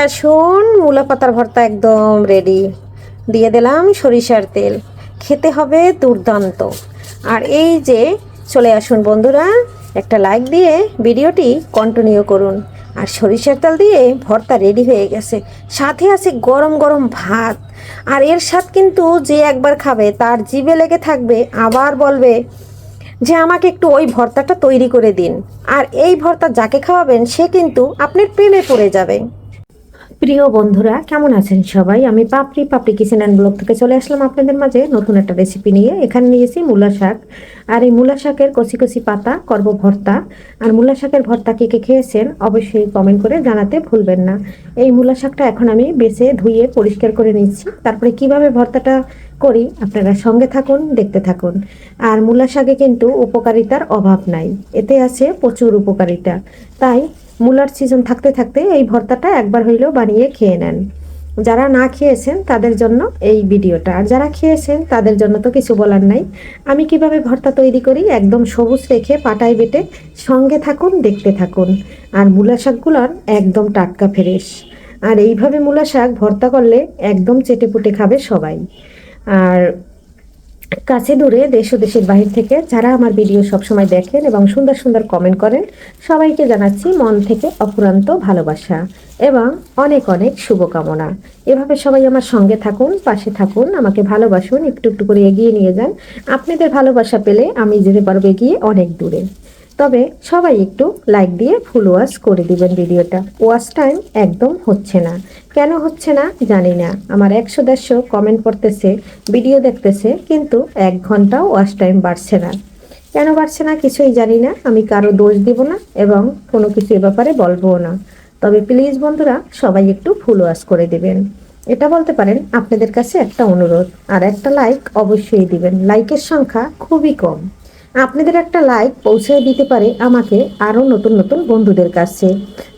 আসুন, মূলা পাতার ভর্তা একদম রেডি। দিয়ে দিলাম সরিষার তেল, খেতে হবে দুর্দান্ত। আর এই যে চলে আসুন বন্ধুরা, একটা লাইক দিয়ে ভিডিওটি কন্টিনিউ করুন। আর সরিষার তেল দিয়ে ভর্তা রেডি হয়ে গেছে, সাথে আছে গরম গরম ভাত। আর এর স্বাদ কিন্তু যে একবার খাবে তার জিভে লেগে থাকবে, আবার বলবে যে আমাকে একটু ওই ভর্তাটা তৈরি করে দিন। আর এই ভর্তা যাকে খাওয়াবেন সে কিন্তু আপনার প্রেমে পড়ে যাবে। প্রিয় বন্ধুরা, কেমন আছেন সবাই? আমি পাপড়ি কিচেন অ্যান্ড ব্লগ থেকে চলে আসলাম আপনাদের মাঝে নতুন একটা রেসিপি নিয়ে। এখানে নিয়েছি মূলা শাক। আর এই মূলা শাকের কচি কচি পাতা করব ভর্তা। আর মূলা শাকের ভর্তা কে কে খেয়েছেন অবশ্যই কমেন্ট করে জানাতে ভুলবেন না। এই মূলা শাকটা এখন আমি বেছে ধুয়ে পরিষ্কার করে নিচ্ছি, তারপরে কিভাবে ভর্তাটা করি আপনারা সঙ্গে থাকুন, দেখতে থাকুন। আর মূলা শাকে কিন্তু উপকারিতার অভাব নাই, এতে আছে প্রচুর উপকারিতা। তাই মূলার সিজন থাকতে থাকতে এই ভর্তাটা একবার হইলেও বানিয়ে খেয়ে নেন। যারা না খেয়েছেন তাদের জন্য এই ভিডিওটা, আর যারা খেয়েছেন তাদের জন্য তো কিছু বলার নাই। আমি কিভাবে ভর্তা তৈরি করি একদম সবুজ রেখে পাটায় বেটে, সঙ্গে থাকুন, দেখতে থাকুন। আর মূলা শাকগুলোর একদম টাটকা ফ্রেশ। আর এইভাবে মূলা শাক ভর্তা করলে একদম চেটেপুটে খাবে সবাই। আর কাছে দূরে দেশ ও দেশের বাহির থেকে যারা আমার ভিডিও সবসময় দেখেন এবং সুন্দর সুন্দর কমেন্ট করেন, সবাইকে জানাচ্ছি মন থেকে অফুরন্ত ভালোবাসা এবং অনেক অনেক শুভকামনা। এভাবে সবাই আমার সঙ্গে থাকুন, পাশে থাকুন, আমাকে ভালোবাসুন, একটু একটু করে এগিয়ে নিয়ে যান। আপনাদের ভালোবাসা পেলে আমি যেতে পারবো এগিয়ে অনেক দূরে। তবে সবাই একটু লাইক দিয়ে ফুল ওয়াশ করে দিবেন ভিডিওটা। ওয়াশ টাইম একদম হচ্ছে না, কেন হচ্ছে না জানি না। আমার 100-150 কমেন্ট পড়তেছে, ভিডিও দেখতেছে, কিন্তু 1 ঘন্টাও ওয়াশ টাইম বাড়ছে না। কেন বাড়ছে না কিছুই জানি না। আমি কারো দোষ দিব না এবং কোনো কিছু এ ব্যাপারে বলবও না। তবে প্লিজ বন্ধুরা, সবাই একটু ফুল ওয়াশ করে দিবেন। এটা বলতে পারেন আপনাদের কাছে একটা অনুরোধ। আর একটা লাইক অবশ্যই দিবেন, লাইকের সংখ্যা খুবই কম। আপনাদের একটা লাইক পৌঁছে দিতে পারে আমাকে আরও নতুন নতুন বন্ধুদের কাছে।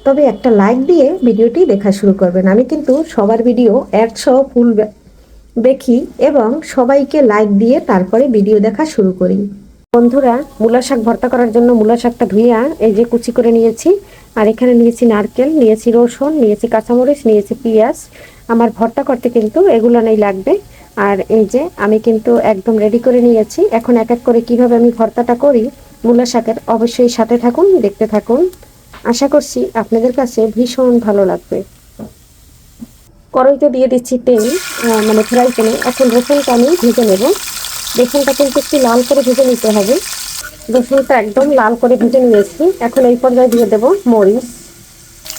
তবে একটা লাইক দিয়ে ভিডিওটি দেখা শুরু করবেন। আমি কিন্তু সবার ভিডিও 100 ফুল দেখি এবং সবাইকে লাইক দিয়ে তারপরে ভিডিও দেখা শুরু করি। বন্ধুরা, মূলা শাক ভর্তা করার জন্য মূলা শাকটা ধুয়ে এই যে কুচি করে নিয়েছি। আর এখানে নিয়েছি নারকেল, নিয়েছি রসুন, নিয়েছি কাঁচামরিচ, নিয়েছি পেঁয়াজ। আমার ভর্তা করতে কিন্তু এগুলো নেই লাগবে। আর এই যে আমি কিন্তু একদম রেডি করে নিয়েছি। এখন এক এক করে কিভাবে আমি ভর্তাটা করি মূলা শাকের, অবশ্যই সাথে থাকুন, দেখতে থাকুন। আশা করছি আপনাদের কাছে ভীষণ ভালো লাগবে। কড়াইতে দিয়ে দিচ্ছি তেল, মানে ফ্রাই প্যানে। এখন রসুনটা আমি ভেজে নেব। রসুনটা কিন্তু একটু লাল করে ভেজে নিতে হবে। রসুনটা একদম লাল করে ভেজে নিয়েছি। এখন এই পর্যায়ে দিয়ে দেব মরিচ,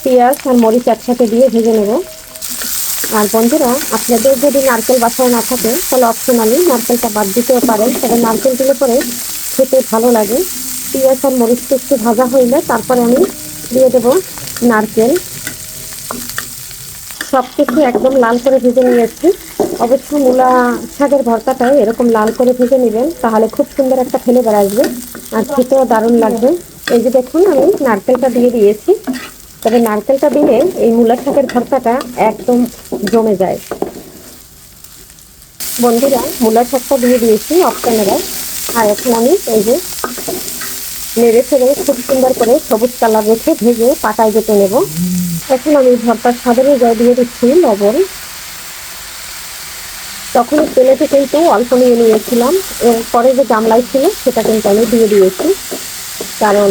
পেঁয়াজ আর মরিচ একসাথে দিয়ে ভেজে নেব। আর বন্ধুরা, আপনাদের যদি নারকেল বাসায় না থাকে তাহলে অপশনালি নারকেলটা বাদ দিতেও পারেন, তবে নারকেল দিলে পরে খেতে ভালো লাগে। পেঁয়াজ আর মরিচটা একটু ভাজা হইলে তারপরে আমি দিয়ে দেব নারকেল। সব কিছু একদম লাল করে ভেজে নিয়েছি। অবশ্য মূলা শাকের ভর্তাটাই এরকম লাল করে ভেজে নেবেন, তাহলে খুব সুন্দর একটা ফ্লেভার আসবে আর খেতেও দারুণ লাগবে। এই যে দেখুন, আমি নারকেলটা দিয়ে দিয়েছি। তবে নারকেলটা দিলে এই মূলা শাকের ভর্তাটা একদম জমে যায়। বন্ধুরা, মূলা শাকটা দিয়ে দিয়েছি অপশনাল। আর এখন আমি এই যে নেড়ে ছেড়ে খুব সুন্দর করে সবুজ কালার রেখে ভেজে পাটায় বেটে নেব। এখন আমি ভর্তার স্বাদের অনুযায়ী দিয়ে দিচ্ছি লবণ। তখন তেলেতে কিন্তু অল্প নিয়ে নিয়েছিলাম, এরপরে যে গামলাই ছিল সেটা কিন্তু আমি দিয়ে দিয়েছি। কারণ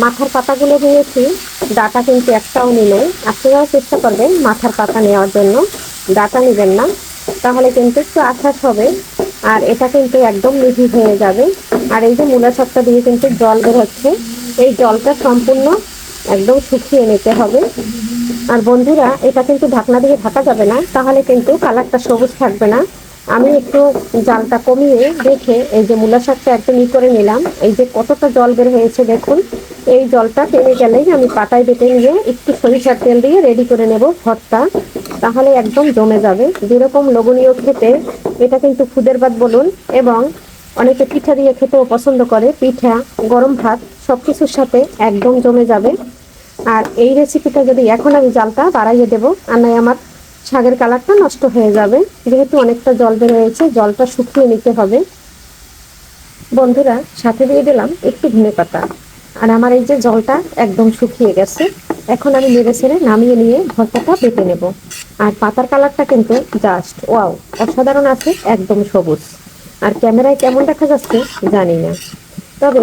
মাথার পাতাগুলো নিয়েছি, ডাটা কিন্তু একটাও নিলে। আপনারাও চেষ্টা করবেন মাথার পাতা নেওয়ার জন্য, ডাটা নেবেন না, তাহলে কিন্তু একটু আঠাশ হবে। আর এটা কিন্তু একদম মিহি হয়ে যাবে। আর এই যে মূলা শাকটা দিয়ে কিন্তু জল বের হচ্ছে, এই জলটা সম্পূর্ণ একদম শুকিয়ে নিতে হবে। আর বন্ধুরা, এটা কিন্তু ঢাকনা দিয়ে ঢাকা যাবে না, তাহলে কিন্তু কালারটা সবুজ থাকবে না। আমি একটু জালটা কমিয়ে রেখে এই যে মূলা শাকটা একদম করে নিলাম। এই যে কতটা জল বের হয়েছে দেখুন। এই জলটা টেনে গেলেই আমি পাটায় বেটে নিয়ে একটু সরিষার তেল দিয়ে রেডি করে নেব ভর্তা, তাহলে একদম জমে যাবে। যেরকম লোভনীয় খেতে, এটা কিন্তু খুদের ভাত বলুন এবং অনেকে পিঠা দিয়ে খেতেও পছন্দ করে। পিঠা, গরম ভাত সব কিছুর সাথে একদম জমে যাবে। আর এই রেসিপিটা যদি এখন আমি জালটা বাড়াইয়ে দেবো, আর নয় আমার শাকের কালারটা নষ্ট হয়ে যাবে। যেহেতু অনেকটা জল বের হয়েছে, জলটা শুকিয়ে নিতে হবে। বন্ধুরা, সাথে দিয়ে দিলাম একটু ধনে পাতা। আর আমার এই যে জলটা একদম শুকিয়ে গেছে। এখন আমি নেড়ে ছেড়ে নামিয়ে নিয়ে ভর্তাটা বেটে নেব। আর পাতার কালারটা কিন্তু জাস্ট ওয়াও, অসাধারণ আছে, একদম সবুজ। আর ক্যামেরায় কেমন দেখা যাচ্ছে জানি না, তবে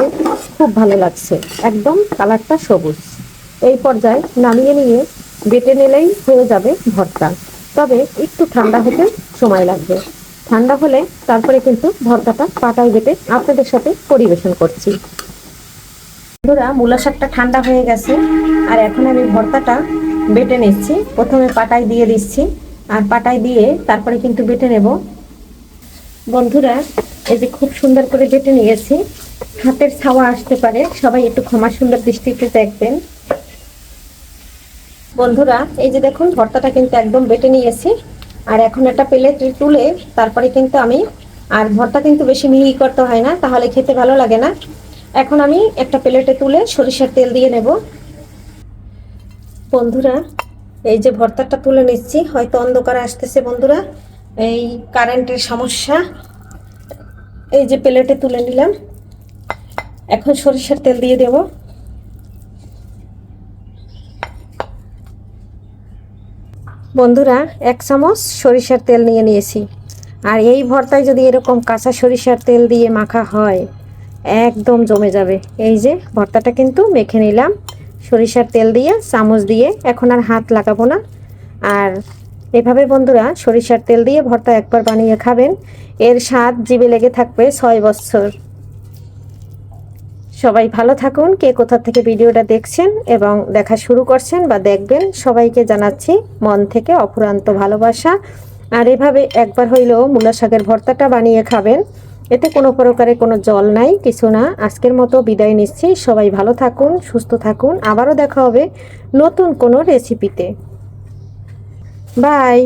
খুব ভালো লাগছে, একদম কালারটা সবুজ। এই পর্যায়ে নামিয়ে নিয়ে বেটে নিলেই হয়ে যাবে ভর্তা। তবে একটু ঠান্ডা হতে সময় লাগবে। ঠান্ডা হলে তারপরে কিন্তু ভর্তাটা পাটায় বেটে আপনাদের সাথে পরিবেশন করছি। বন্ধুরা, মূলা শাকটা ঠান্ডা হয়ে গেছে, আর এখন আমি ভর্তাটা বেটে নিচ্ছি। প্রথমে পাটায় দিয়ে দিচ্ছি, আর পাটায় দিয়ে তারপরে কিন্তু বেটে নেব। বন্ধুরা, এই যে খুব সুন্দর করে বেটে নিয়েছি, হাতের ছাওয়া আসতে পারে, সবাই একটু ক্ষমা সুন্দর দৃষ্টিতে দেখবেন। বন্ধুরা, এই যে দেখুন ভর্তাটা কিন্তু একদম বেটে নিয়েছি। আর এখন একটা প্লেটে তুলে তারপরে কিন্তু আমি, আর ভর্তা কিন্তু বেশি মিহি করতে হয় না, তাহলে খেতে ভালো লাগে না। এখন আমি একটা প্লেটে তুলে সরিষার তেল দিয়ে নেব। বন্ধুরা, এই যে ভর্তাটা তুলে নিচ্ছি, হয়তো অন্ধকার আসতেছে বন্ধুরা, এই কারেন্টের সমস্যা। এই যে প্লেটে তুলে নিলাম, এখন সরিষার তেল দিয়ে দেব। বন্ধুরা, 1 চামচ সরিষার তেল নিয়ে নিয়েছি। আর এই ভর্তায় যদি এরকম কাঁচা সরিষার তেল দিয়ে মাখা হয়, একদম জমে যাবে। এই যে ভর্তাটা কিন্তু মেখে নিলাম সরিষার তেল দিয়ে, চামচ দিয়ে, এখন আর হাত লাগাবো না। আর এভাবে বন্ধুরা সরিষার তেল দিয়ে ভর্তা একবার বানিয়ে খাবেন, এর স্বাদ জিভে লেগে থাকবে 6 বছর। সবাই ভালো থাকুন। কে কোথা থেকে ভিডিওটা দেখছেন এবং দেখা শুরু করছেন বা দেখবেন, সবাইকে জানাচ্ছি মন থেকে অফুরন্ত ভালোবাসা। আর এভাবে একবার হইলেও মূলা শাকের ভর্তাটা বানিয়ে খাবেন, এতে কোনো প্রকারে কোনো জল নাই, কিছু না। আজকের মতো বিদায় নিচ্ছি। সবাই ভালো থাকুন, সুস্থ থাকুন। আবারও দেখা হবে নতুন কোনো রেসিপিতে। বাই।